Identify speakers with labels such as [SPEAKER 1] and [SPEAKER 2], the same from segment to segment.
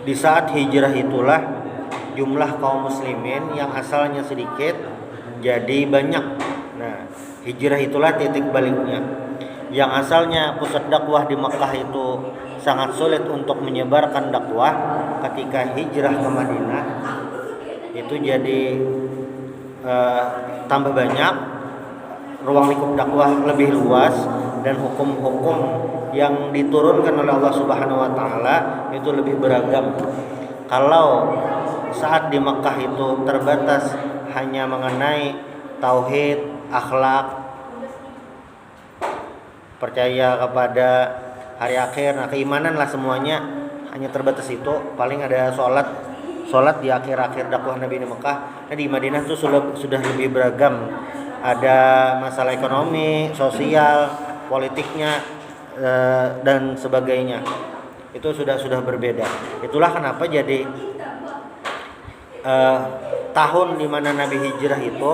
[SPEAKER 1] Di saat hijrah itulah jumlah kaum muslimin yang asalnya sedikit jadi banyak. Nah, hijrah itulah titik baliknya. Yang asalnya pusat dakwah di Mekah itu sangat sulit untuk menyebarkan dakwah, ketika hijrah ke Madinah itu jadi tambah banyak, ruang lingkup dakwah lebih luas, dan hukum-hukum yang diturunkan oleh Allah Subhanahu wa taala itu lebih beragam. Kalau saat di Mekah itu terbatas hanya mengenai tauhid, akhlak, percaya kepada hari akhir, nah keimanan lah semuanya hanya terbatas itu. Paling ada sholat di akhir-akhir dakwah Nabi di Mekah. Nah di Madinah itu sudah lebih beragam. Ada masalah ekonomi, sosial, politiknya, dan sebagainya. Itu sudah berbeda. Itulah kenapa jadi tahun di mana Nabi hijrah itu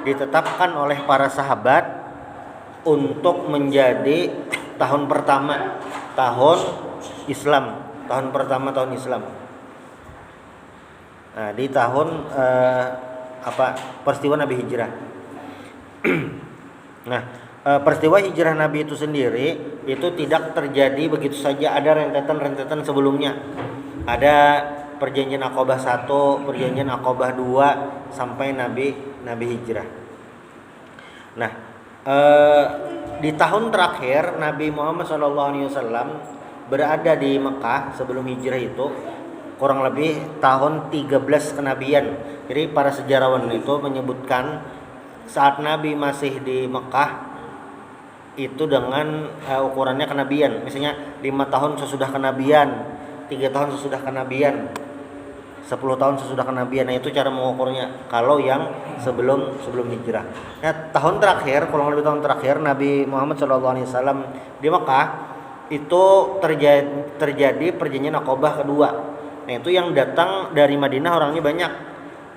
[SPEAKER 1] ditetapkan oleh para sahabat untuk menjadi tahun pertama Islam. Nah, di tahun peristiwa Nabi hijrah. Nah, peristiwa hijrah Nabi itu sendiri itu tidak terjadi begitu saja, ada rentetan sebelumnya. Ada perjanjian Aqabah 1, perjanjian Aqabah 2 sampai Nabi hijrah. Nah, di tahun terakhir Nabi Muhammad SAW berada di Mekah sebelum hijrah itu kurang lebih tahun 13 kenabian. Jadi para sejarawan itu menyebutkan saat Nabi masih di Mekah itu dengan ukurannya kenabian. Misalnya 5 tahun sesudah kenabian, 3 tahun sesudah kenabian, 10 tahun sesudah kenabian. Nah itu cara mengukurnya kalau yang sebelum hijrah. Nah tahun terakhir, kurang lebih tahun terakhir Nabi Muhammad SAW di Mekah itu terjadi perjanjian Aqabah kedua. Nah itu yang datang dari Madinah orangnya banyak,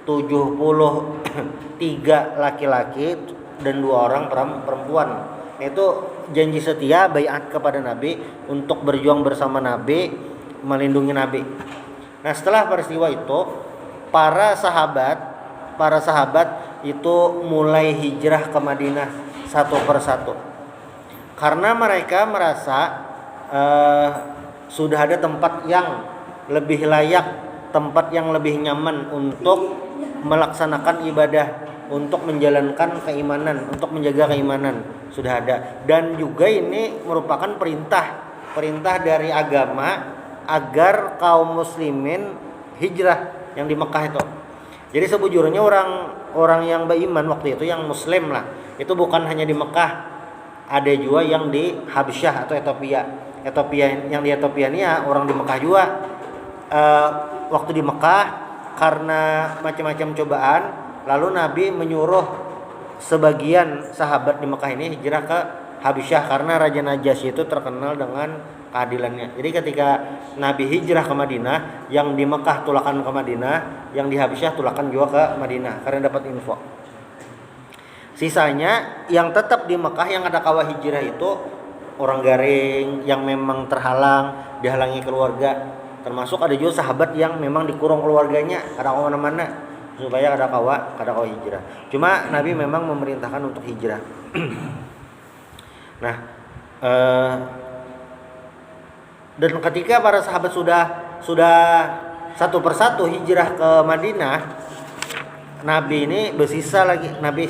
[SPEAKER 1] 73 laki-laki dan 2 orang perempuan. Nah itu janji setia, baiat kepada Nabi untuk berjuang bersama Nabi, melindungi Nabi. Nah setelah peristiwa itu para sahabat itu mulai hijrah ke Madinah satu persatu, karena mereka merasa sudah ada tempat yang lebih layak, tempat yang lebih nyaman untuk melaksanakan ibadah, untuk menjalankan keimanan, untuk menjaga keimanan sudah ada. Dan juga ini merupakan perintah dari agama agar kaum muslimin hijrah yang di Mekah itu. Jadi sebujurnya orang yang beriman waktu itu, yang muslim lah, itu bukan hanya di Mekah, ada juga yang di Habsyah atau Ethiopia. Yang di Ethiopia ini ya orang di Mekah juga. Waktu di Mekah karena macam-macam cobaan, lalu Nabi menyuruh sebagian sahabat di Mekah ini hijrah ke Habsyah karena Raja Najasyi itu terkenal dengan keadilannya. Jadi ketika Nabi hijrah ke Madinah, yang di Mekah tulakan ke Madinah, yang di Habsyah tulakan juga ke Madinah karena dapat info. Sisanya yang tetap di Mekah yang ada kawah hijrah itu orang garing yang memang dihalangi keluarga. Termasuk ada juga sahabat yang memang dikurung keluarganya, kada kemana-mana supaya kada kawa hijrah. Cuma Nabi memang memerintahkan untuk hijrah. Nah, dan ketika para sahabat sudah satu persatu hijrah ke Madinah, Nabi ini bersisa lagi. Nabi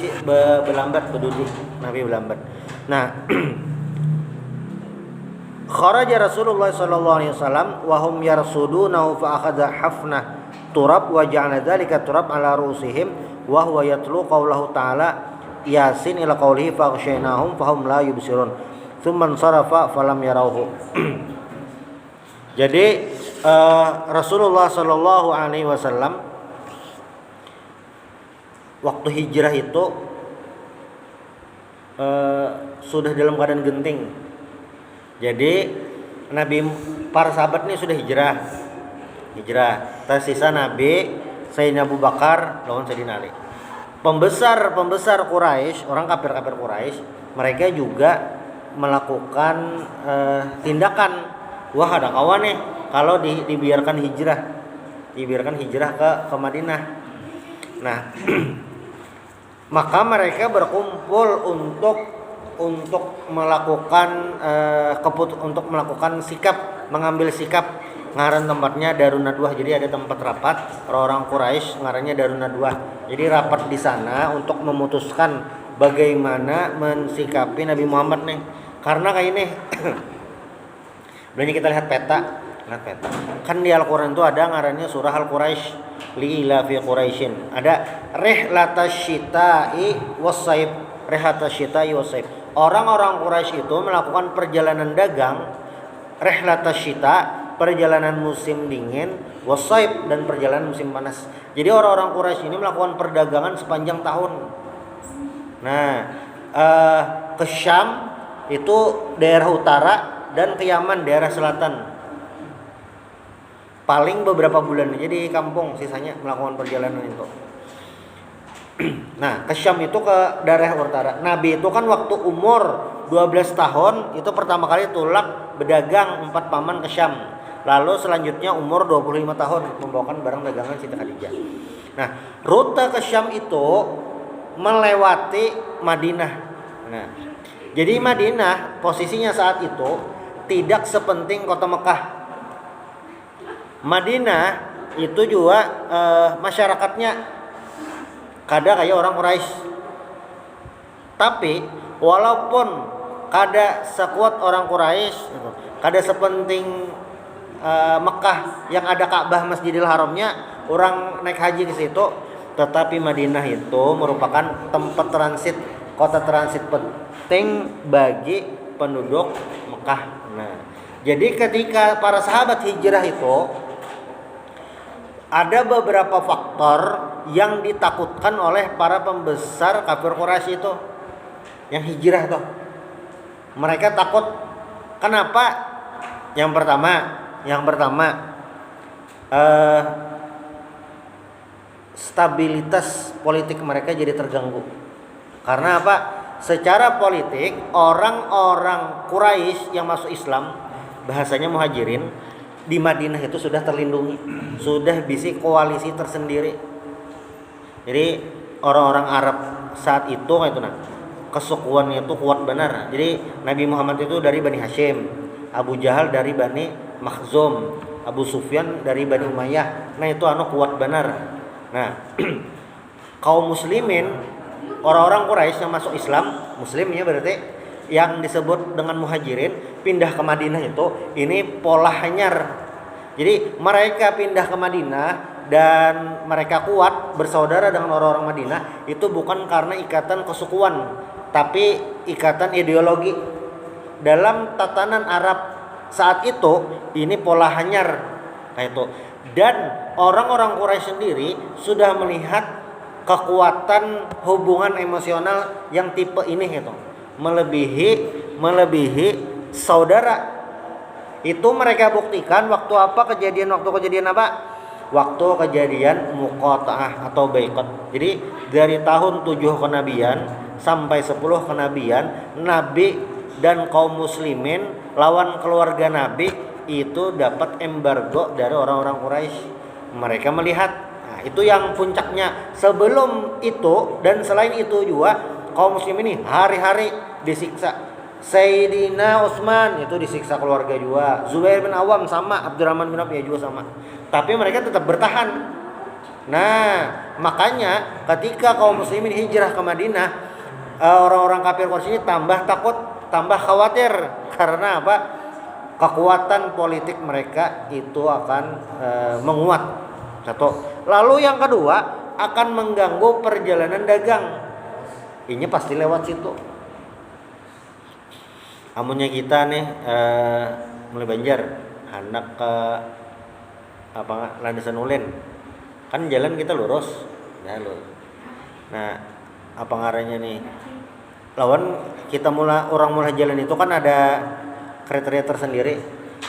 [SPEAKER 1] berlambat berduduk. Nabi berlambat. Nah, kharaja Rasulullah sallallahu alaihi wasallam wa hum yarsudunahu fa akhadha hafna turab wa ja'ala dzalika turab ala rusihim wa huwa yatlu qaulahu ta'ala Yasin ila qaulihi fa aghshaynahum fahum la yubsirun thumma sarafa falam yarauhu. Jadi Rasulullah sallallahu alaihi wasallam waktu hijrah itu sudah dalam keadaan genting. Jadi para sahabat ini sudah hijrah. Tersisa Nabi, Sayyidina Abu Bakar lawan Sayyidina Ali. Pembesar Quraisy, orang kafir Quraisy, mereka juga melakukan tindakan wah ada kawan nih kalau dibiarkan hijrah ke Madinah. Nah, maka mereka berkumpul untuk melakukan mengambil sikap. Ngaran tempatnya Darun Nadwah. Jadi ada tempat rapat orang Quraisy, ngarannya Darun Nadwah. Jadi rapat di sana untuk memutuskan bagaimana mensikapi Nabi Muhammad nih. Karena kayak ini Berarti kita lihat peta. Kan di Al-Qur'an itu ada ngarannya surah Al-Quraisy, li ila fi Quraisyin. Ada rihlatash syita'i was-saif. Rihlatash syita'i was-saif. Orang-orang Quraisy itu melakukan perjalanan dagang, rihlatash syita, perjalanan musim dingin, was-saif, dan perjalanan musim panas. Jadi orang-orang Quraisy ini melakukan perdagangan sepanjang tahun. Nah, ke Syam itu daerah utara dan ke Yaman daerah selatan. Paling beberapa bulan aja di kampung, sisanya melakukan perjalanan itu. Nah, ke Syam itu ke daerah utara. Nabi itu kan waktu umur 12 tahun itu pertama kali tulak berdagang 4 paman ke Syam. Lalu selanjutnya umur 25 tahun membawakan barang dagangan Siti Khadijah. Nah, rute ke Syam itu melewati Madinah. Nah, jadi Madinah posisinya saat itu tidak sepenting kota Mekah. Madinah itu juga masyarakatnya kada kayak orang Quraisy. Tapi walaupun kada sekuat orang Quraisy, kada sepenting Mekah yang ada Ka'bah Masjidil Haramnya, orang naik haji ke situ, tetapi Madinah itu merupakan tempat transit, kota transit penting bagi penduduk Mekah. Nah, jadi ketika para sahabat hijrah itu ada beberapa faktor yang ditakutkan oleh para pembesar kafir Quraisy itu yang hijrah tuh. Mereka takut. Kenapa? Yang pertama stabilitas politik mereka jadi terganggu. Karena apa? Secara politik orang-orang Quraisy yang masuk Islam, bahasanya muhajirin, di Madinah itu sudah terlindungi, sudah bisa koalisi tersendiri. Jadi orang-orang Arab saat itu kesukuannya itu kuat benar. Jadi Nabi Muhammad itu dari Bani Hashim, Abu Jahal dari Bani Makhzum, Abu Sufyan dari Bani Umayyah. Nah itu kuat benar. Nah kaum muslimin, orang-orang Quraisy yang masuk Islam, muslimnya berarti yang disebut dengan muhajirin, pindah ke Madinah itu ini pola hanyar. Jadi mereka pindah ke Madinah dan mereka kuat bersaudara dengan orang-orang Madinah itu bukan karena ikatan kesukuan, tapi ikatan ideologi. Dalam tatanan Arab saat itu ini pola hanyar kayak itu. Dan orang-orang Quraisy sendiri sudah melihat kekuatan hubungan emosional yang tipe ini gitu. Melebihi saudara. Itu mereka buktikan waktu kejadian apa? Waktu kejadian Muqata'ah atau Baiqat. Jadi dari tahun 7 kenabian sampai 10 kenabian, Nabi dan kaum muslimin lawan keluarga Nabi itu dapat embargo dari orang-orang Quraisy. Mereka melihat, nah itu yang puncaknya. Sebelum itu dan selain itu juga kaum muslim ini hari-hari disiksa. Sayyidina Utsman itu disiksa keluarga juga. Zubair bin Awam sama, Abdurrahman bin Auf juga sama. Tapi mereka tetap bertahan. Nah, makanya ketika kaum muslimin hijrah ke Madinah, orang-orang kafir Quraisy ini tambah takut, tambah khawatir. Karena apa? Kekuatan politik mereka itu akan menguat. Satu. Lalu yang kedua akan mengganggu perjalanan dagang. Ini pasti lewat situ. Amunnya kita nih mulai Banjar hendak ke Landasan Ulen, kan jalan kita lurus, ya lurus. Nah, apa ngaranya nih? Lawan kita orang mulai jalan itu kan ada kriteria tersendiri.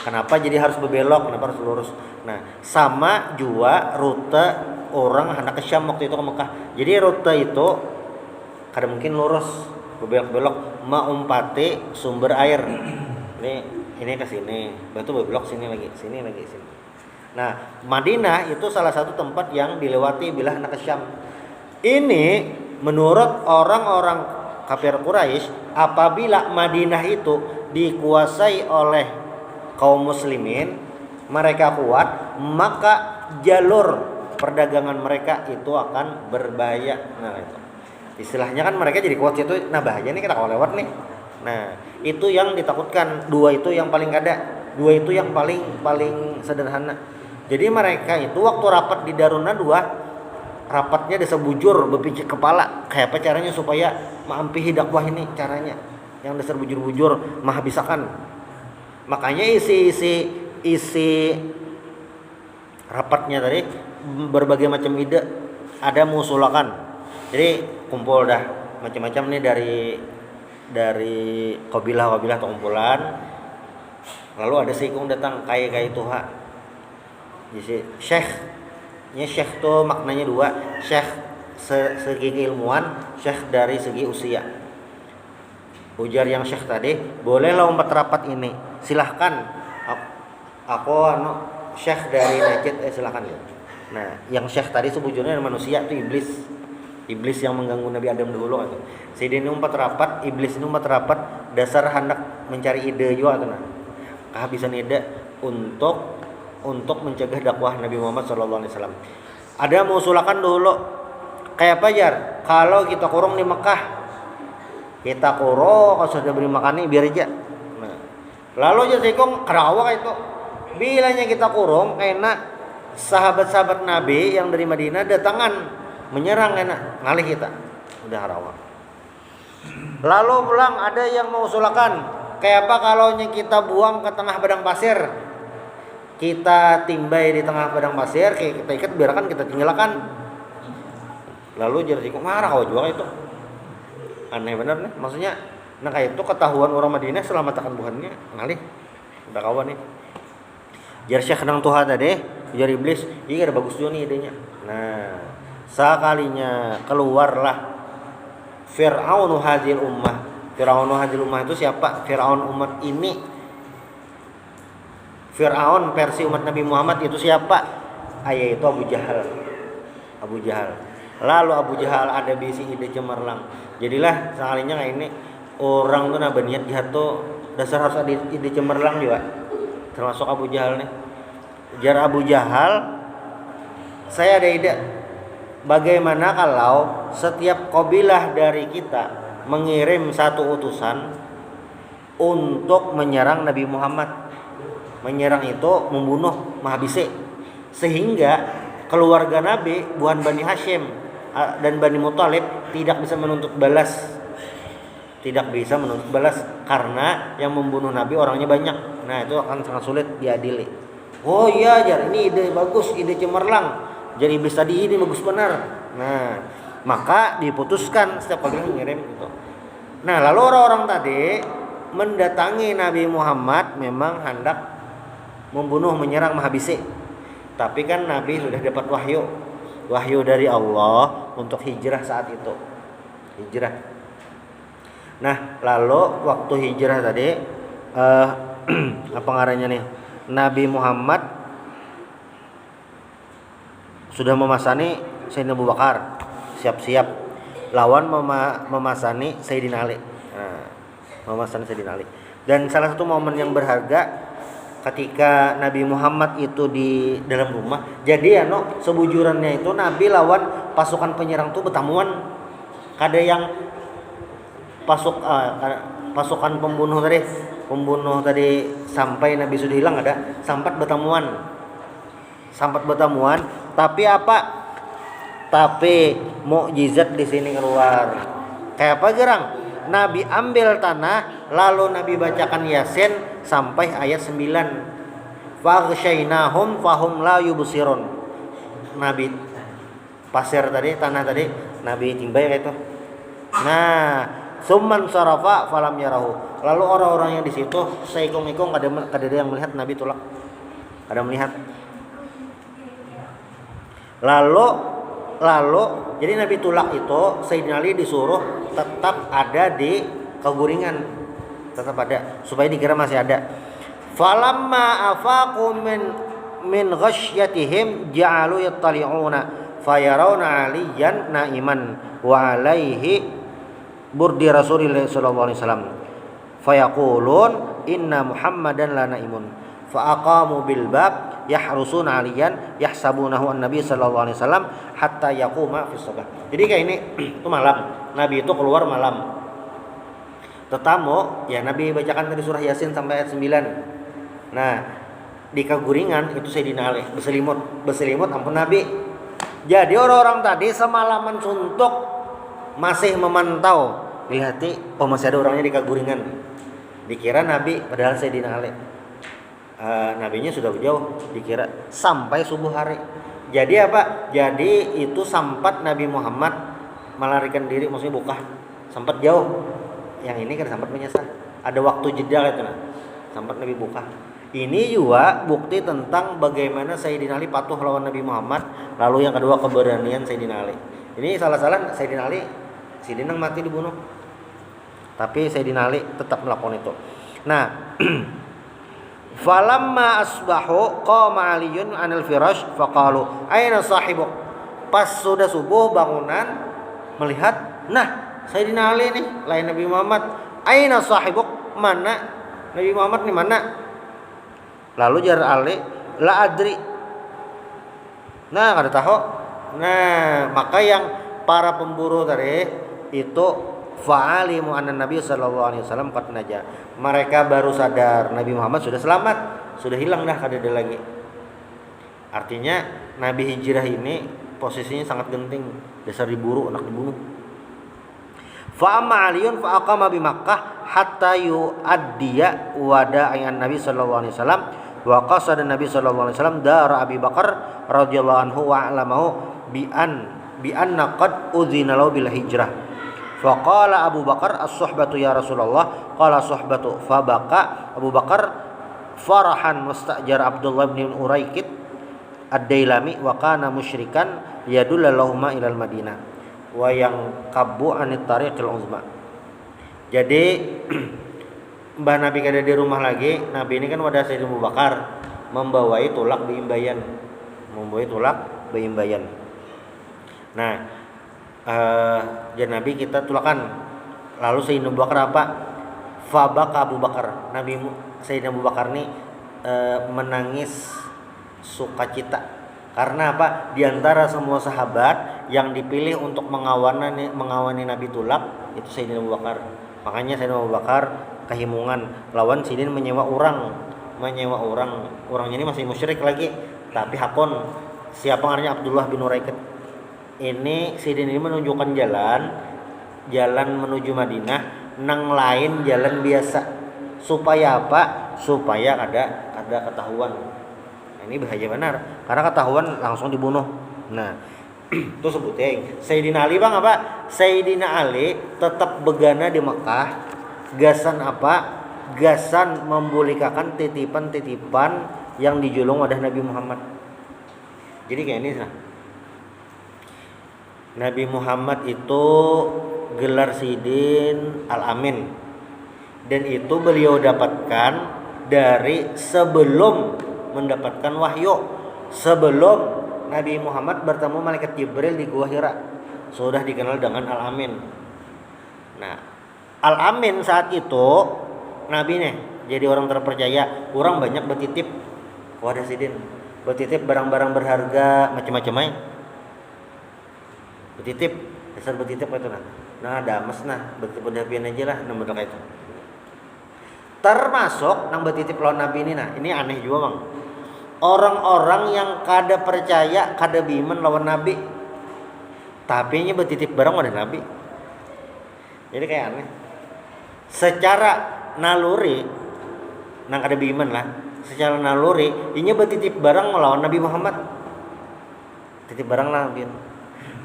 [SPEAKER 1] Kenapa jadi harus berbelok? Kenapa harus lurus? Nah, sama juga rute orang hendak ke Syam waktu itu ke Mekah. Jadi rute itu kada mungkin lurus, berbelok-belok, maumpati sumber air. Ini ini ke sini, batu beblok sini lagi, sini. Nah, Madinah itu salah satu tempat yang dilewati bila hendak ke Syam. Ini menurut orang-orang kafir Quraisy, apabila Madinah itu dikuasai oleh kaum muslimin, mereka kuat, maka jalur perdagangan mereka itu akan berbahaya. Nah, itu istilahnya kan mereka jadi kuat itu, nah bahaya nih kita kalau lewat nih. Nah, itu yang ditakutkan. Dua itu yang paling ada, dua itu yang paling sederhana. Jadi mereka itu waktu rapat di Darun Nadwa, rapatnya desa bujur berpikir kepala kayak apa caranya supaya mampihi dakwah ini, caranya yang dasar bujur-bujur maha bisakan. Makanya isi rapatnya tadi berbagai macam ide, ada musulakan. Jadi kumpul dah macam-macam nih dari kabilah atau kumpulan. Lalu ada seikung datang kayak Tuhan. Jadi Syekh tuh maknanya dua, Syekh segi keilmuan, Syekh dari segi usia. Ujar yang Syekh tadi, boleh lompat rapat ini, silahkan. Aku Syekh dari Najd, silahkan. Nah, yang Syekh tadi sebujurnya manusia itu iblis yang mengganggu Nabi Adam dahulu atau. Sayyidina umpat rapat, iblis ini umpat rapat, dasar hendak mencari ide juga atau nah. Kehabisan ide untuk mencegah dakwah Nabi Muhammad SAW. Ada musulakan dulu kayak apa Jar? Kalau kita kurung di Mekah, kita kurung kalau sudah beri makan nih biar aja. Nah, lalu aja sekong kerawa itu. Bilanya kita kurung karena sahabat-sahabat Nabi yang dari Madinah datangan menyerang enak ngalih kita. Udah rawa. Lalu pulang ada yang mengusulkan kayak apa kalau kita buang ke tengah padang pasir. Kita timbai di tengah padang pasir, kita ikat biarkan kita tinggalkan. Lalu jadi kok marah kau jual itu. Aneh bener nih, maksudnya nah kayak itu ketahuan orang Madinah selamatkan buhannya ngalih. Udah kawan nih. Jar Syekh nang Tuhan tadi, jar iblis, iya ada bagus juga nih idenya. Nah, sekalinya keluarlah Fir'aunu hadhil ummah. Fir'aunu hadhil ummah itu siapa? Fir'aun umat ini. Fir'aun versi umat Nabi Muhammad itu siapa? Ayah itu Abu Jahal. Lalu Abu Jahal ada bisi ide cemerlang. Jadilah sekalinya kayak ini orang tuh nabah niat jahat tuh dasar harus ada ide cemerlang juga. Termasuk Abu Jahal nih. Jar Abu Jahal, saya ada ide. Bagaimana kalau setiap kabilah dari kita mengirim satu utusan untuk menyerang Nabi Muhammad. Menyerang itu membunuh, menghabisi. Sehingga keluarga Nabi, bukan Bani Hashim dan Bani Muthalib tidak bisa menuntut balas. Tidak bisa menuntut balas karena yang membunuh Nabi orangnya banyak. Nah, itu akan sangat sulit diadili. Oh iya, Jar, ini ide bagus, ide cemerlang. Jadi iblis tadi ini bagus benar. Nah, maka diputuskan setiap kali mengirim itu. Nah, lalu orang-orang tadi mendatangi Nabi Muhammad memang hendak membunuh, menyerang, menghabisi. Tapi kan Nabi sudah dapat wahyu dari Allah untuk hijrah saat itu. Hijrah. Nah, lalu waktu hijrah tadi apa ngarannya nih? Nabi Muhammad sudah memasani Sayyidina Abu Bakar, siap-siap lawan memasani Sayyidina Ali. Nah, memasani Sayyidina Ali. Dan salah satu momen yang berharga ketika Nabi Muhammad itu di dalam rumah. Jadi ya sebujurannya itu Nabi lawan pasukan penyerang tuh bertamuan. Kada yang pasukan pembunuh tadi sampai Nabi sudah hilang ada sampai bertamuan. Tapi apa? Tapi mukjizat di sini keluar. Kayak apa gerang? Nabi ambil tanah, lalu Nabi bacakan Yasin sampai ayat 9. Faghshaynahum fahum la yubsirun. Nabi pasir tadi, tanah tadi, Nabi timbai kayak itu. Nah, summan sarafa falam yarahu. Lalu orang-orang yang di situ seikung-ikung kada yang melihat Nabi tulak. Ada melihat. Lalu jadi Nabi tulak itu Sayyidina Ali disuruh tetap ada di keguringan, tetap ada supaya dikira masih ada. Falamma afaqu min ghasyatihim ja'alu yattali'una fayarawna aliyan na'iman wa alaihi burdi Rasulillah sallallahu alaihi wasallam fayaqulun inna Muhammadan la na'imun fa aqamu bil bab yahrusuna aliyan yahsabunahu an-nabi sallallahu alaihi wasallam hatta yaquma fi shalah. Jadi kayak ini itu malam, Nabi itu keluar malam. Tetamu ya Nabi bacakan dari surah Yasin sampai ayat 9. Nah, di kaguringan itu Sayyidina Ali berselimut ampun Nabi. Jadi orang-orang tadi semalaman suntuk masih memantau, lihati masih ada orangnya di kaguringan. Dikira Nabi padahal Sayyidina Ali. Nabinya sudah jauh, dikira sampai subuh hari. Jadi apa? Jadi itu sempat Nabi Muhammad melarikan diri, maksudnya buka sempat jauh. Yang ini kan sempat menyesal. Ada waktu jeda gitu nah. Sempat Nabi buka. Ini juga bukti tentang bagaimana Sayyidina Ali patuh lawan Nabi Muhammad. Lalu yang kedua keberanian Sayyidina Ali. Ini salah-salah Sayyidina Ali, Sayyidina mati dibunuh. Tapi Sayyidina Ali tetap melakukan itu. Nah, falamma asbahu qama aliyun anil firash faqalu aina sahibuk. Pas sudah subuh bangunan melihat, nah Sayyidina Ali nih lain Nabi Muhammad. Aina sahibuk, mana Nabi Muhammad nih mana? Lalu jar Ali la adri. Nah kada tahu. Nah maka yang para pemburu tadi itu fa'alimu anna Nabi sallallahu alaihi wasallam qad naja. Mereka baru sadar Nabi Muhammad sudah selamat, sudah hilang dah kada ada lagi. Artinya Nabi hijrah ini posisinya sangat genting, dasar diburu, anak dibunuh. Fa amma Aliun fa aqama bi Makkah hatta yu'addiya wada'an Nabi sallallahu alaihi wasallam wa qasada Nabi sallallahu alaihi wasallam dar Abi Bakar radhiyallahu anhu wa alamahu bi anna qad udzina lahu bil hijrah. Faqala Abu Bakar as-suhbatu ya Rasulullah, qala suhbatu, fabaka Abu Bakar farahan mustajar Abdullah bin Uraikid ad-Dailami wa kana musyrikan yadullalahuma ilal Madinah wa yang kabu anit tariqil uzma. Jadi Mbah Nabi kada di rumah lagi, Nabi ini kan wadah Sayyidina Abu Bakar membawai tulak beimbayan. Nah, jadi Nabi kita tulakan. Lalu Sayyidina Abu Bakar apa? Fabaka Abu Bakar. Sayyidina Abu Bakar nih menangis sukacita. Karena apa? Di antara semua sahabat yang dipilih untuk mengawani Nabi tulak itu Sayyidina Abu Bakar. Makanya Sayyidina Abu Bakar kehimungan lawan Sidin menyewa orang. Orangnya ini masih musyrik lagi, tapi hakon. Siapa namanya? Abdullah bin Uraikid. Ini Sidin ini menunjukkan jalan menuju Madinah, nang lain jalan biasa. Supaya apa? Supaya ada ketahuan. Nah, ini bahaya benar, karena ketahuan langsung dibunuh. Nah, itu sebutnya Sayyidina Ali bang apa? Sayyidina Ali tetap begana di Mekah. Gasan apa? Gasan membulikakan titipan-titipan yang dijulung wadah Nabi Muhammad. Jadi kayak ini nah. Nabi Muhammad itu gelar Sidin Al-Amin. Dan itu beliau dapatkan dari sebelum mendapatkan wahyu. Sebelum Nabi Muhammad bertemu malaikat Jibril di Gua Hira, sudah dikenal dengan Al-Amin. Nah, Al-Amin saat itu Nabi nih jadi orang terpercaya. Orang banyak bertitip wadah Sidin, bertitip barang-barang berharga macam-macam bertitip, dasar bertitip itu nah ada emas nah bertitip dapian aja lah nomor kayak itu. Termasuk nang bertitip lawan Nabi ini nah ini aneh juga bang. Orang-orang yang kada percaya, kada biman lawan Nabi, tapi nya bertitip barang wadah Nabi. Jadi kayak aneh. Secara naluri nang kada biman lah, secara naluri inya bertitip barang melawan Nabi Muhammad, titip barang lah Nabi.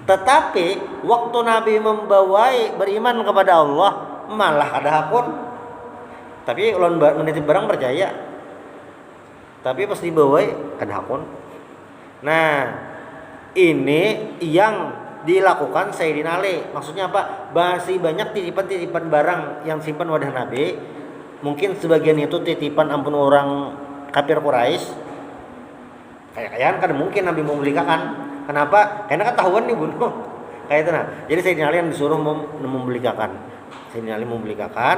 [SPEAKER 1] Tetapi waktu Nabi membawai beriman kepada Allah malah ada hakun. Tapi lawan menitip barang percaya, tapi pas dibawai ada hakun. Nah ini yang dilakukan Sayyidina Ali. Maksudnya apa? Masih banyak titipan-titipan barang yang simpan wadah Nabi Mungkin sebagian itu titipan ampun orang kafir Quraisy. Kayak kan mungkin Nabi mau membelikakan. Kenapa? Karena ketahuan dibunuh. Kayak itu nah. Jadi Sayyidina Ali yang disuruh membelikakan. Sayyidina Ali membelikakan.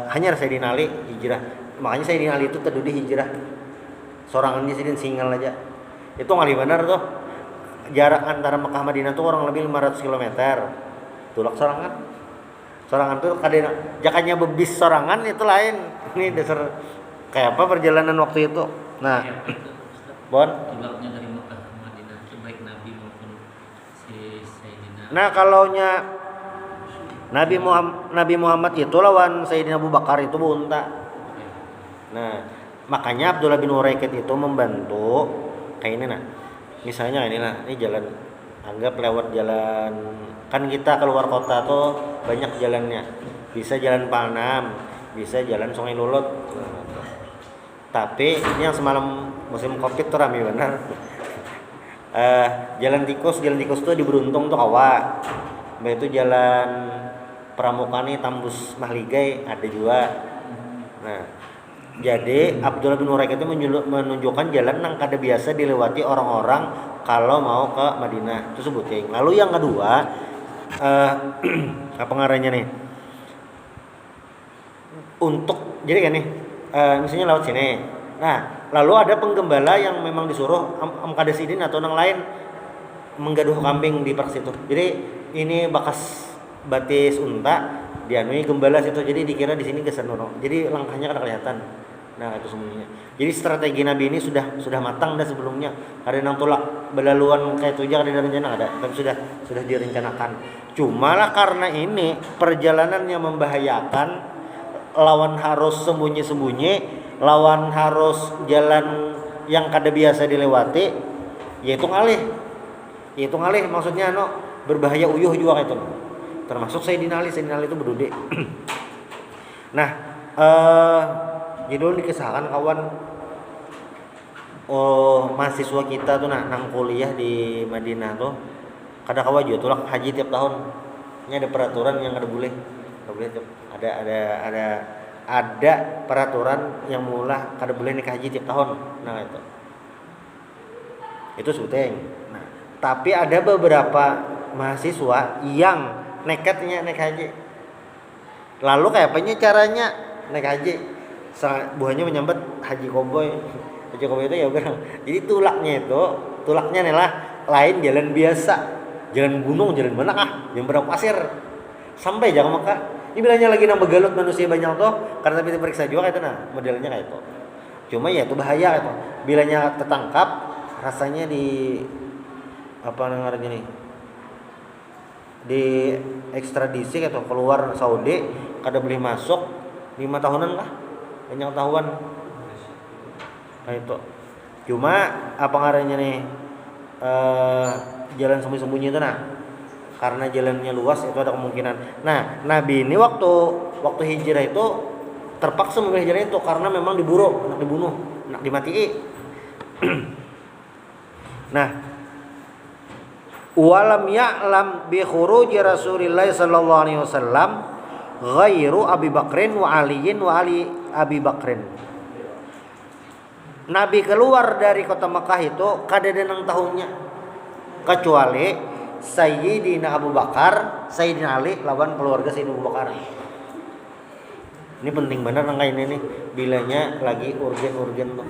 [SPEAKER 1] Hanya Sayyidina Ali hijrah. Makanya Sayyidina Ali itu terdudi hijrah. Sorangannya Sayyidina single aja. Itu ngali benar tuh. Jarak antara Mekah Madinah tuh kurang lebih 500 km. Tulak sorangan. Sorangan tuh kadang jakanya bebis sorangan itu lain. Ini dasar kayak apa perjalanan waktu itu. Nah, Bon.
[SPEAKER 2] Tulaknya dari Mekah ke Madinah itu baik Nabi maupun si Sayyidina.
[SPEAKER 1] Nah, kalaunya Nabi Muhammad itu lawan Sayyidina Abu Bakar itu bunta. Nah, makanya Abdullah bin Uraikid itu membantu kayak ini nah. Misalnya ini jalan, anggap lewat jalan, kan kita keluar kota tuh banyak jalannya. Bisa jalan Palnam, bisa jalan Sungai Lulut. Tapi ini yang semalam musim Covid tuh rame benar. Jalan tikus tuh di Beruntung tuh kawa. Itu jalan Pramuka nih Tambus Mahligai ada juga. Nah, jadi Abdullah bin Uraikid itu menunjukkan jalan yang kada biasa dilewati orang-orang kalau mau ke Madinah. Itu sebutnya. Lalu yang kedua, apa ngarannya nih? Untuk jadi kan nih, misalnya lewat sini. Nah, lalu ada penggembala yang memang disuruh Amkadesidin atau yang lain menggaduh kambing di park situ. Jadi ini bakas batis unta dianui gembala situ, jadi dikira di sini kesenurung. Jadi langkahnya kada kelihatan. Nah, itu semuanya. Jadi strategi Nabi ini sudah matang dah sebelumnya. Ada yang tolak belaluan kayak itu aja ada rencana ada, tapi sudah direncanakan. Cuma lah karena ini perjalanannya membahayakan, lawan harus sembunyi-sembunyi, lawan harus jalan yang kada biasa dilewati, yaitu ngalih maksudnya berbahaya uyuh juga kayak itu. Termasuk Sayyidina Ali itu berdude. Nah, jadi dulu dikisahkan kawan mahasiswa kita tuh nang kuliah di Madinah tuh kada kawa juga tulak haji tiap tahun. Ini ada peraturan yang kada boleh tuh. Ada peraturan yang mula kada boleh naik haji tiap tahun. Nah, itu sebetulnya. Nah, tapi ada beberapa mahasiswa yang nekatnya naik haji. Lalu kayak apanya caranya naik haji? Buahnya menyambut haji koboi. Haji koboi itu ya berang. Jadi tulaknya nih lah lain jalan biasa, jalan gunung, jalan mana yang berang pasir sampai jangan Mekah. Ini bilangnya lagi nang begalut manusia banyak tuh karena tapi diperiksa juga kayak itu nah modelnya kayak itu. Cuma ya itu bahaya itu. Bilanya tertangkap rasanya di apa namanya nih? Di ekstradisi atau keluar Saudi kada boleh masuk 5 tahunan lah banyak tahuan nah itu. Cuma apa ngarannya nih jalan sembunyi-sembunyi itu nah karena jalannya luas itu ada kemungkinan. Nah, Nabi ini waktu hijrah itu terpaksa memilih jalan itu karena memang diburu, nak dibunuh, nak dimatii. Nah, walam ya'lam bi khuruji Rasulillah sallallahu alaihi wasallam ghairu Abi Bakrin wa Aliin wa Ali Abi Bakrin. Nabi keluar dari kota Mekah itu kada denang tahunnya kecuali Sayyidina Abu Bakar, Sayyidina Ali lawan keluarga Sayyidina Abu Bakar. Ini penting benar angka ini nih bilanya lagi urgen tuh.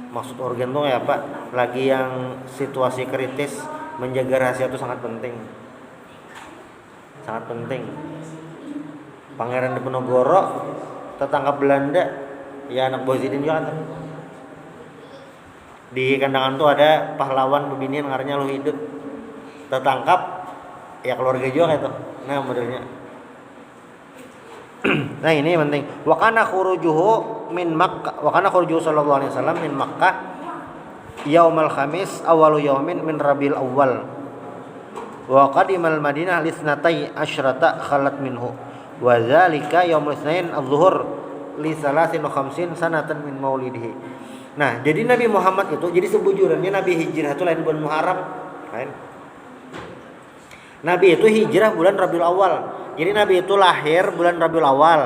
[SPEAKER 1] Maksud urgen tuh ya apa? Lagi yang situasi kritis. Menjaga rahasia itu sangat penting. Sangat penting. Pangeran Diponegoro tetangga Belanda, ya anak Bozidin juga kan. Di kandangan tuh ada pahlawan bebinian ngaranya lu hidup. Tertangkap ya keluarga juga itu. Nah, modelnya. Nah, ini penting. Wa kana khurujuhu min Makkah, wa kana khurujuhu sallallahu alaihi wasallam min Makkah Yaumal Khamis awalu yaumin min Rabiul Awal wa qadimal Madinah lisnatai asyrata khalat minhu wa dzalika yaumul Itsnain adz-dzuhur li 53 sanatan min maulidihi. Nah, jadi Nabi Muhammad itu jadi sebujurannya Nabi hijrah itu lain bulan Muharram, lain. Nabi itu hijrah bulan Rabiul Awal. Jadi Nabi itu lahir bulan Rabiul Awal.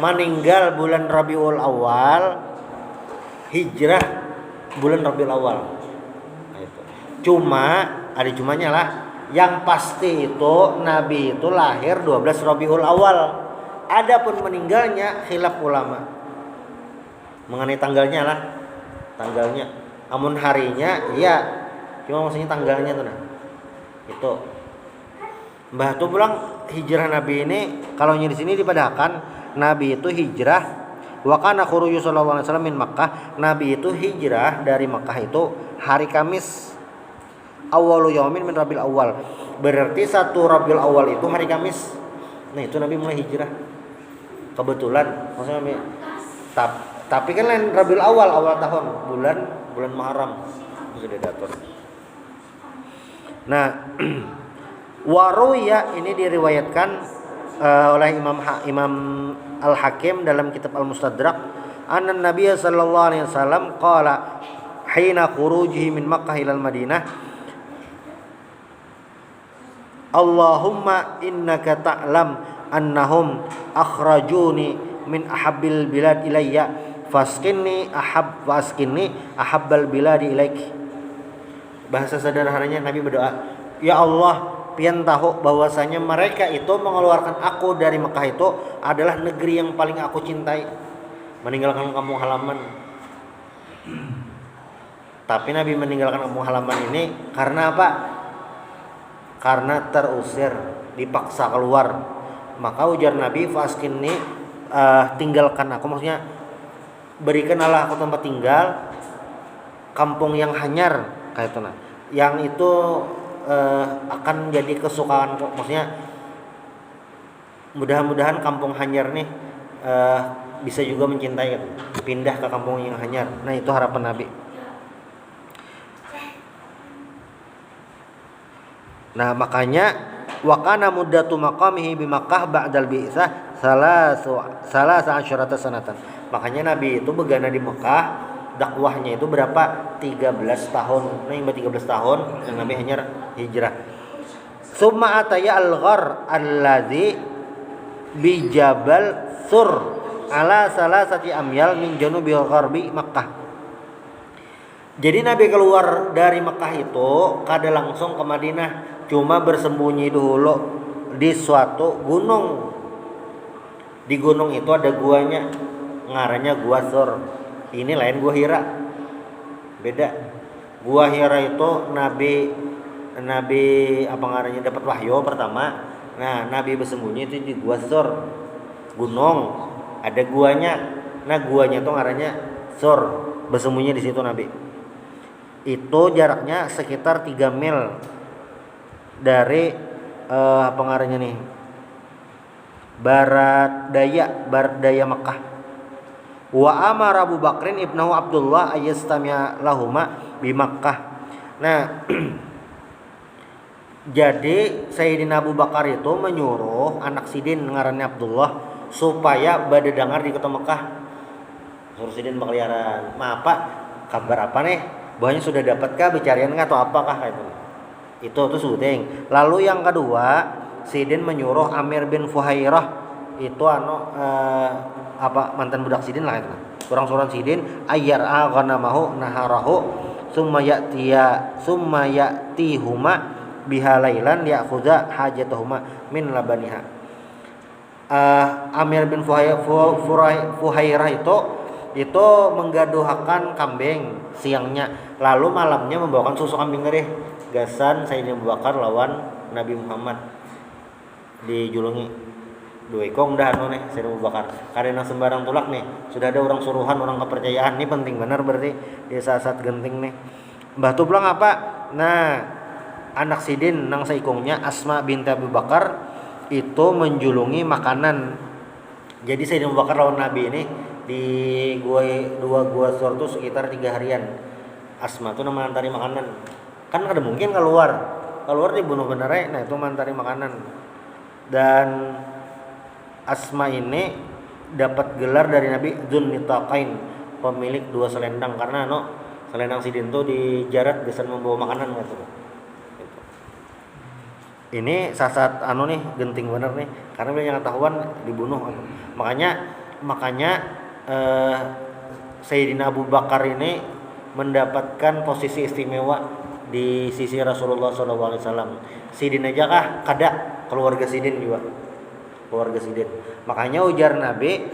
[SPEAKER 1] meninggal bulan Rabiul Awal, hijrah bulan Rabiul Awal. Nah, itu. Cuma ada cumanya lah. Yang pasti itu Nabi itu lahir 12 Rabiul Awal. Adapun meninggalnya khilaf ulama mengenai tanggalnya lah. Tanggalnya. Amun harinya iya. Cuma maksudnya tanggalnya tuh nah. Itu. Mbah tuh pulang hijrah Nabi ini kalau di sini dipadahkan Nabi itu hijrah wa kana khuruju sallallahu alaihi wasallam min Makkah. Nabi itu hijrah dari Makkah itu hari Kamis. Awwalu yaumin min Rabiul Awal. Berarti 1 Rabiul Awal itu hari Kamis. Nah, itu Nabi mulai hijrah. Kebetulan maksudnya tapi kan lain Rabiul Awal tahun, bulan Muharram sudah diatur. Nah, waruya ini diriwayatkan oleh Imam Al-Hakim dalam kitab Al-Mustadrak, anna Nabiy sallallahu alaihi wasallam qala hina khurujihi min Makkah ila Madinah, Allahumma innaka ta'lam annahum akhrajuni min ahabbil bilad ilayya fasqinni ahabbal biladi ilaik. Bahasa sederhananya Nabi berdoa, ya Allah, pian tahu bahwasanya mereka itu mengeluarkan aku dari Mekah itu adalah negeri yang paling aku cintai, meninggalkan kampung halaman. Tapi Nabi meninggalkan kampung halaman ini karena apa? Karena terusir, dipaksa keluar. Maka ujar Nabi, faskinni, tinggalkan aku, maksudnya berikanlah aku tempat tinggal, kampung yang hanyar kayak itu nah. Yang itu akan jadi kesukaan, maksudnya mudah-mudahan kampung hanyar nih bisa juga mencintai gitu. Pindah ke kampung yang hanyar. Nah, itu harapan Nabi. Nah, makanya wa kana muddatu maqamihi bi Makkah ba'dal bi'tsah salasa asyarata sanatan. Makanya Nabi itu begana di Mekah, dakwahnya itu berapa? 13 tahun. Nah, 13 tahun dan Nabi hanya hijrah. Summa ataya al-ghar allazi bi Jabal Sur ala salasati amyal min janubi gharbi Makkah. Jadi Nabi keluar dari Mekah itu kada langsung ke Madinah, cuma bersembunyi dulu di suatu gunung. Di gunung itu ada guanya, ngarannya Gua Sur. Ini lain Gua Hira. Beda. Gua Hira itu Nabi apa ngarannya dapat wahyu pertama. Nah, Nabi bersembunyi itu di Gua Sur. Gunung, ada guanya. Nah, guanya itu ngarannya Sur. Bersembunyi di situ Nabi. Itu jaraknya sekitar 3 mil dari apa ngarannya nih, barat daya Mekah. Wa amara Abu Bakrin ibnahu Abdullah ayyastami'a lahuma bi Makkah. Nah, jadi Sayyidina Abu Bakar itu menyuruh anak Sidin ngarannya Abdullah supaya bade dengar di kota Mekah. Suruh Sidin berkeliaran. "Ma, Pak, kabar apa nih? Bahanya sudah dapatkah bicarian atau apakah?" Itu syuting. Lalu yang kedua, Sidin menyuruh Amir bin Fuhairah itu mantan budak Sidin lah itu. Surang-surang Sidin ayyar'a ghanamahu naharahu summa ya'tihuma biha lailan ya'khudha hajatahuma min labaniha. Amir bin Fuhairah itu menggaduhakan kambing siangnya, lalu malamnya membawakan susu kambing gereh. Gasan Sayyidina Abu Bakar lawan Nabi Muhammad dijulungi dua ekong dah nih Sayyidina Abu Bakar. Karena sembarang tulak nih, sudah ada orang suruhan, orang kepercayaan. Ini penting benar berarti di saat genting nih. Mbah tu pulang apa? Nah, anak Sidin nang saikongnya Asma binti Abu Bakar itu menjulungi makanan. Jadi Sayyidina Abu Bakar lawan Nabi ini di dua gua Sur itu sekitar 3 harian. Asma tuh nama antari makanan. Kan ada mungkin keluar dibunuh bener ya. Nah, itu mantari makanan. Dan Asma ini dapat gelar dari Nabi Dzun-Nitaqain, pemilik 2 selendang, karena selendang Sidin tuh dijarat biasa membawa makanan gitu. Ini saat nih genting bener nih, karena banyak ketahuan dibunuh. Makanya makanya Sayyidina Abu Bakar ini mendapatkan posisi istimewa di sisi Rasulullah SAW. Sidin aja kah? Kada keluarga Sidin juga. Keluarga Sidin. Makanya ujar Nabi,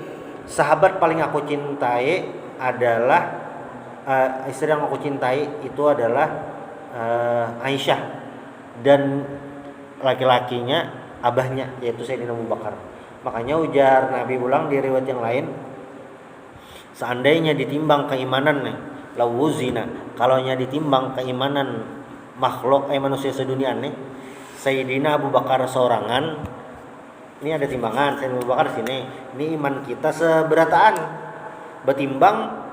[SPEAKER 1] sahabat paling aku cintai adalah istri yang aku cintai itu adalah Aisyah, dan laki-lakinya abahnya yaitu Sayyidina Abu Bakar. Makanya ujar Nabi ulang di riwayat yang lain, seandainya ditimbang keimanan nih, lawuzina, kalaunya ditimbang keimanan makhluk manusia sedunia nih, Sayyidina Abu Bakar sorangan, ini ada timbangan Sayyidina Abu Bakar sini, ini iman kita seberataan, betimbang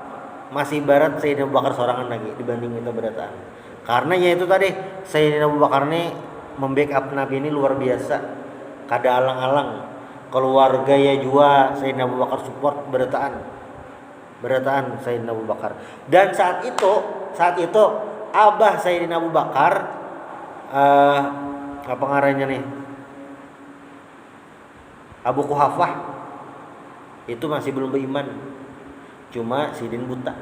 [SPEAKER 1] masih barat Sayyidina Abu Bakar sorangan lagi dibanding kita berataan. Karena yaitu tadi Sayyidina Abu Bakar ini membackup Nabi ini luar biasa, kada alang-alang, keluarga ya juga Sayyidina Abu Bakar support berataan Sayyidina Abu Bakar. Dan saat itu abah Sayyidina Abu Bakar apa ngarannya nih, Abu Quhafah itu masih belum beriman, cuma Sidin buta,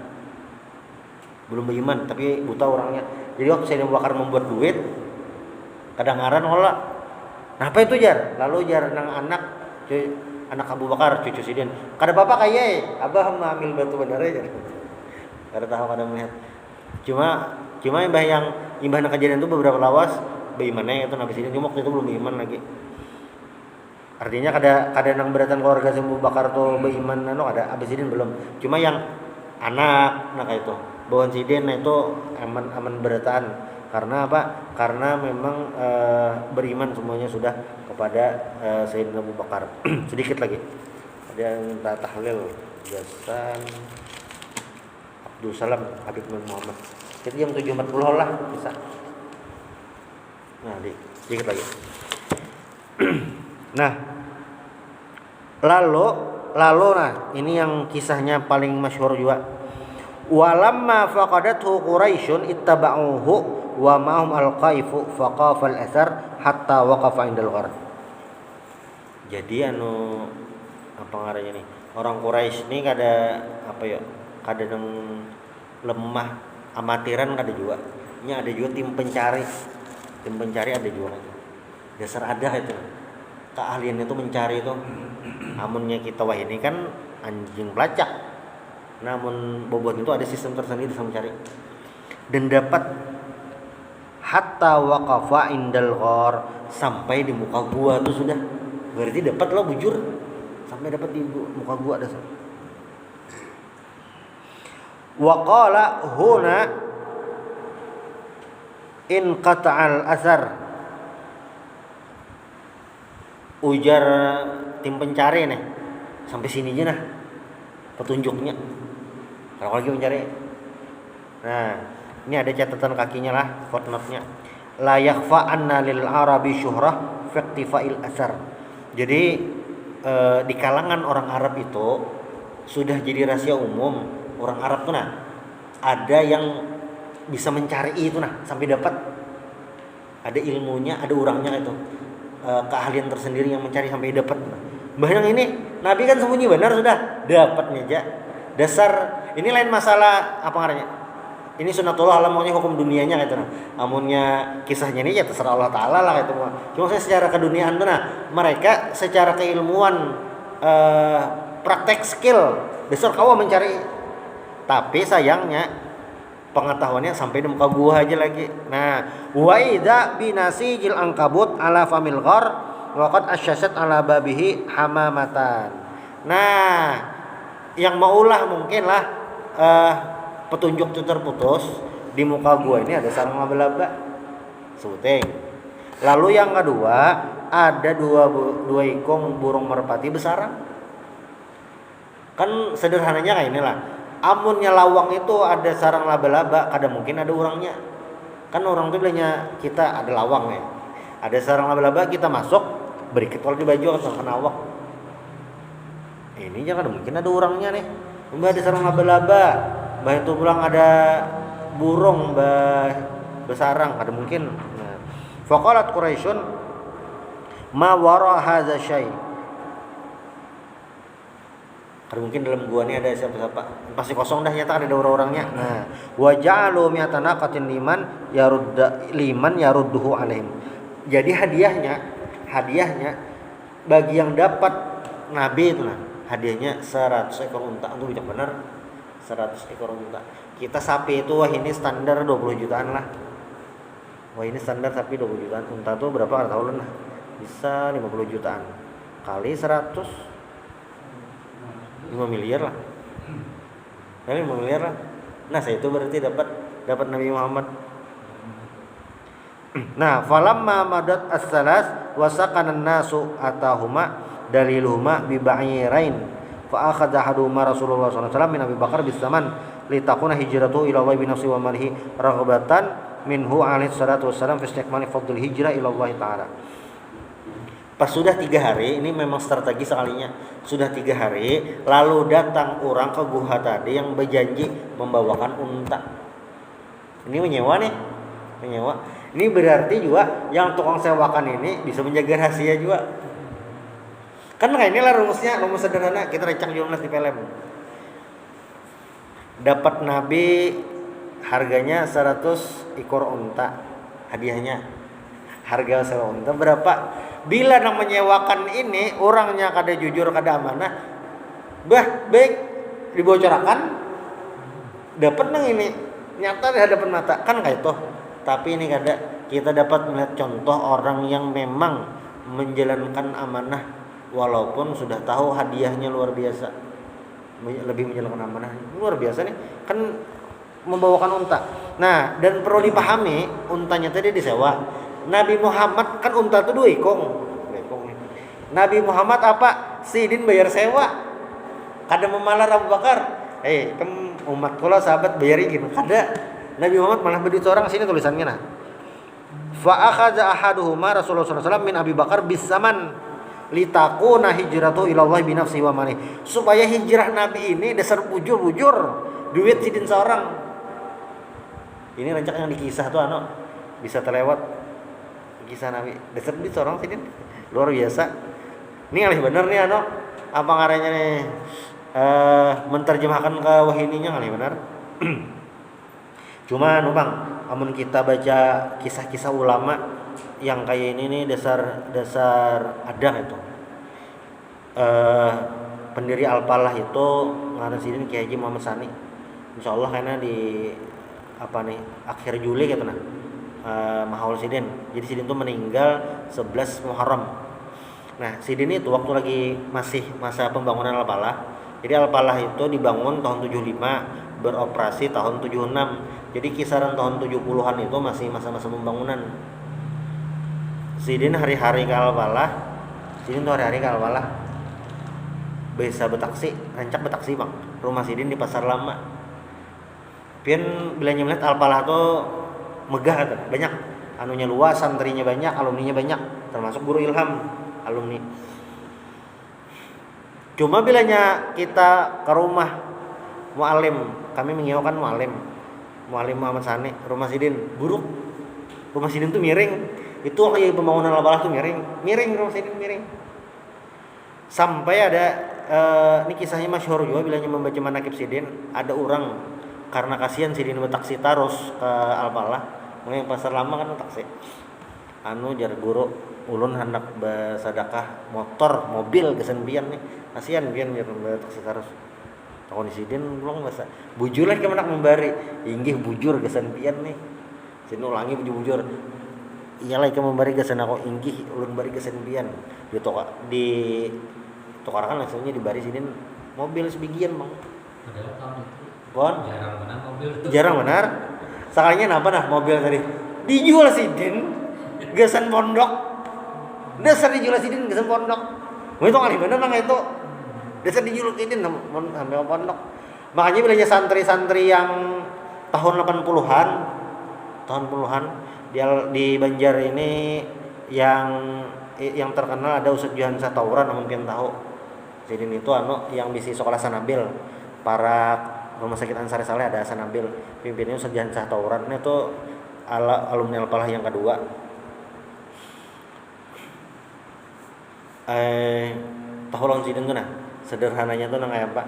[SPEAKER 1] belum beriman tapi buta orangnya. Jadi waktu Sayyidina Abu Bakar membuat duit kadang ngaran olah, kenapa itu jar, lalu jar nang anak Abu Bakar cucu Sidin, kada bapak kaya abah ambil batu bener aja, kada tahu kada melihat. Cuma yang imbah kejadian itu beberapa lawas beimannya itu Nabi Sidin, cuma waktu itu belum beiman lagi. Artinya kada nang beratan keluarga Abu Bakar tuh beiman ada Abi Sidin belum. Cuma yang anak kayak itu bawan Sidin itu aman beratan. Karena apa? Karena memang beriman semuanya sudah kepada Sayyidina Abu Bakar. Sedikit lagi ada yang tahlil Jasan Abdul Salam Habib bin Muhammad. Itu jam 7.40 lah bisa. Nah, sedikit lagi. Nah, lalu nah ini yang kisahnya paling masyhur juga. Walamma faqadathu Quraisyun ittaba'uhu wa ma'hum al-qaifu faqafa al-athar hatta waqafa indal ghar. Jadi apa ngarannya nih? Orang Quraisy nih kada nang lemah amatiran kada juga. Ini ada juga tim pencari ada juga. Dasar ada itu. Keahlian itu mencari itu. Amunnya kita wah ini kan anjing pelacak. Namun bobot itu ada sistem tersendiri dalam mencari. Dan dapat hatta waqafa indal ghar, sampai di muka gua tuh sudah. Berarti dapat lo bujur sampai dapat di muka gua ada. Wa qala huna in qata'al asar, ujar tim pencari nih sampai sini aja nah petunjuknya kalau lagi mencari. Nah ini ada catatan kakinya lah, footnote-nya, la yakhfa anna lil arabi syuhrah fi iktifa'il asar. Jadi di kalangan orang Arab itu sudah jadi rahasia umum, orang Arab tuh nah ada yang bisa mencari itu nah sampai dapat, ada ilmunya, ada orangnya itu, keahlian tersendiri yang mencari sampai dapat. Bahkan ini Nabi kan sembunyi benar sudah dapatnya aja. Dasar ini lain masalah apa ngarannya, ini sunatullah alamnya hukum dunianya gitu nah. Amunnya kisahnya ini ya terserah Allah Ta'ala lah gitu. Cuma saya secara keduniaan tuh nah mereka secara keilmuan praktek skill dasar kawa mencari, tapi sayangnya pengetahuannya sampai di muka gua aja lagi. Nah, wa idza binasijil ankabut ala famil ghar wa qad asyasat ala babihi hamamatan. Nah, yang maulah mungkin lah petunjuk itu terputus di muka gua ini ada sarang laba-laba sebuteng. Lalu yang kedua ada dua ikung burung merpati besarang. Kan sederhananya kayak inilah. Amunnya lawang itu ada sarang laba-laba, kada mungkin ada orangnya. Kan orang tuh bilangnya kita ada lawang ya, ada sarang laba-laba, kita masuk berikut kalau di baju atau kena awak. Ini jangan mungkin ada orangnya nih. Mbak ada sarang laba-laba, mbak itu pulang ada burung besarang, kada mungkin. Nah, faqalat Quraisyun ma wara hadza syai. Karena mungkin dalam gua ini ada siapa-siapa. Pasti kosong dah, nyata ada orang-orangnya. Nah, wa ja'alu mi'atana qatin liman yarudduhu alaihim. Jadi hadiahnya bagi yang dapat nabi itu nah, hadiahnya 100 ekor unta. Untuk bijak benar 100 ekor unta. Kita sapi itu wah ini standar 20 jutaan lah. Wah ini standar sapi 20 jutaan. Unta tuh berapa enggak tahu lah. Bisa 50 jutaan. Kali 100 5 miliar lah. Kali 5 miliar lah. Nah, saya itu berarti dapat Nabi Muhammad. Nah, falamma madat as-salas wa saqana an-nasu atahuma daliluhuma bi ba'irain fa akhadha ahaduhuma Rasulullah sallallahu alaihi wasallam min Abi Bakar bis saman litakuna hijratuhu ila Allah bi nafsi wa malihi raghbatan minhu alaihi salatu wassalam fi istikmali fadl hijrah ila Allah taala. Pas sudah 3 hari, ini memang strategi sekalinya. Sudah 3 hari, lalu datang orang ke guha tadi yang berjanji membawakan unta. Ini menyewa. Ini berarti juga yang tukang sewakan ini bisa menjaga rahasia juga. Kan kayak inilah rumus sederhana. Kita rencang jumlah di film. Dapat Nabi harganya 100 ekor unta. Hadiahnya. Harga sewa unta berapa? Bila nak menyewakan ini orangnya kada jujur kada amanah, baik dibocorkan dapat nang ini nyata di hadapan mata kan kayak itu. Tapi ini kada kita dapat melihat contoh orang yang memang menjalankan amanah walaupun sudah tahu hadiahnya luar biasa, lebih menjalankan amanah luar biasa nih kan membawakan unta. Nah dan perlu dipahami untanya tadi disewa. Nabi Muhammad kan unta itu 2 ekong. Nabi Muhammad apa? Sidin bayar sewa. Kada memalar Abu Bakar. Umat kula sahabat bayarin. Kada. Nabi Muhammad malah beri orang sini tulisannya nah. Fa akhadha ahaduhuma Rasulullah sallallahu alaihi wasallam min Abi Bakar bisaman litakuna hijratu ila Allah bi nafsi wa mali. Supaya hijrah Nabi ini dasar bujur-bujur duit sidin seorang. Ini rancak yang dikisah tuh bisa terlewat. Kisah Nabi dasar di seorang sini luar biasa. Ini alih bener nih apa ngaranya nih menterjemahkan ke wahininya alih bener. Cuma bang, amun kita baca kisah-kisah ulama yang kayak ini nih dasar ada itu. Pendiri Al-Falah itu ngaran sidin Kiai Haji Muhammad Sani. Insyaallah karena di akhir Juli gitu nah. Mahaul Sidin. Jadi Sidin itu meninggal 11 Muharram. Nah, Sidin itu waktu lagi masih masa pembangunan Al-Falah. Jadi Al-Falah itu dibangun tahun 75, beroperasi tahun 76. Jadi kisaran tahun 70-an itu masih masa-masa pembangunan. Sidin hari-hari ke Al-Falah. Bisa betaksi, rancak betaksi bang. Rumah Sidin di Pasar Lama. Pian bilanya melihat Al-Falah tuh megah kan, banyak anunya luas, santrinya banyak, alumninya banyak, termasuk guru ilham alumni. Cuma bilanya kita ke rumah mualim, kami menyewakan mualim Muhammad Sani, rumah Sidin buruk, rumah Sidin tuh miring, itu kayak pembangunan Al-Falah tuh miring rumah Sidin miring. Sampai ada ini kisahnya masyhur juga bilanya membaca manaqib Sidin, ada orang karena kasihan Sidin betaksi tarus ke Al-Falah, mulai Pasar Lama kan taksi. Jar guru ulun hendak bersedekah mobil gesen pian nih. Kasihan pian betaksi tarus. Takon Sidin belum masa bujur lah kemenak membari. Inggih bujur gesen pian nih. Sidin ulangi bujur. Iyalah ke membari gesen aku inggih ulun bari gesen pian. Di tukarkan langsungnya dibari Sidin mobil sebagian bang.
[SPEAKER 2] Padahal tahun itu
[SPEAKER 1] Bon?
[SPEAKER 2] jarang benar mobil itu.
[SPEAKER 1] Jarang benar. Sekalinya apa nah mobil tadi? Dijual Sidin, gesan pondok. Dasar dijual Sidin gesan pondok. Mau itu kali bener nang itu. Dasar dijual Sidin sampai pondok. Makanya bilanya santri-santri yang tahun 80-an di Banjar ini yang terkenal ada Ustadz Johan Satauran mungkin tahu. Sidin itu yang bisi sekolah Sanabil. Para Rumah Sakit Ansari Saleh ada Sanabil, pimpinannya Ustaz Jahan Tauran, itu alumni Al-Falah yang kedua. Tahun Sidin tuh nah, sederhananya tuh nang kayak apa,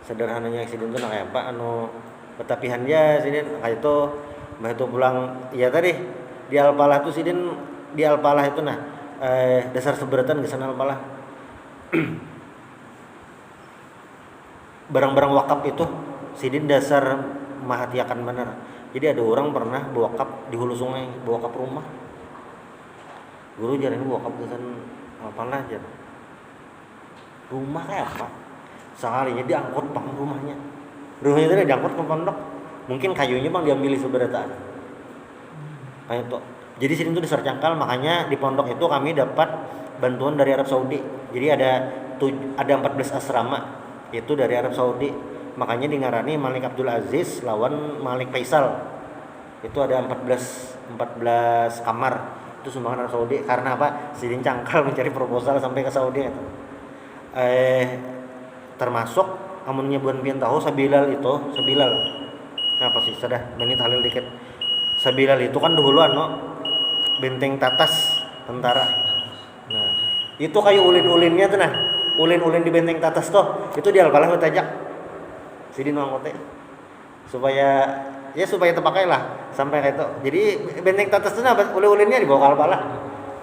[SPEAKER 1] sederhananya sidin tuh nang kayak apa anu betapihan ya sidin kayak itu bah itu pulang ya tadi di Alpalah tuh sidin di Alpalah itu nah dasar seberatan gesan Alpalah barang-barang wakaf itu sidin dasar mahatiakan bener. Jadi ada orang pernah bawa wakaf di hulu sungai, bawa wakaf rumah. Guru jarang bawa wakaf gesan Alpalah aja. Rumah kayak apa? Sekalinya diangkut pang rumahnya. Rumahnya itu diangkut ke pondok. Mungkin kayunya bang diambil seberataan. Kayak itu. Jadi sini tuh dasar cangkal, makanya di pondok itu kami dapat bantuan dari Arab Saudi. Jadi ada 14 asrama itu dari Arab Saudi. Makanya di ngarani Malik Abdul Aziz lawan Malik Faisal. Itu ada 14 kamar. Itu sumbangan Arab Saudi karena apa? Sidin cangkal mencari proposal sampai ke Saudi itu. Termasuk amunnya bukan pian tahu Sabilal itu, Sabilal. Apa sih sudah menit halil dikit. Sabilal itu kan dahuluan no benteng tatas tentara. Nah, itu kayu ulin-ulinnya tuh nah. Ulin-ulin di benteng tatas tuh, itu di Alpalah betajak. Sidin nganggote. Supaya terpakai lah sampai kayak itu. Jadi benteng tatas itu nah ulin-ulinnya dibawa ke Alpalah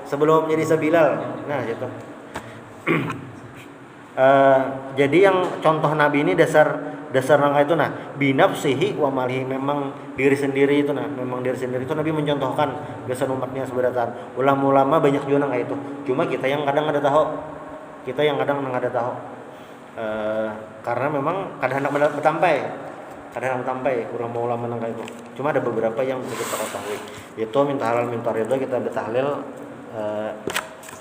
[SPEAKER 1] sebelum jadi Sabilal. Nah, gitu. Jadi yang contoh Nabi ini dasar rangka itu nah binafsihi wa malihi, memang diri sendiri itu nah memang diri sendiri itu Nabi mencontohkan dasar umatnya seberatan. Ulama-ulama banyak juga kayak itu, cuma kita yang kadang ada tahu karena memang kadang bertampai ulama-ulama nang kayak itu. Cuma ada beberapa yang bisa kita ketahui, itu minta halal minta ridho kita bertahlil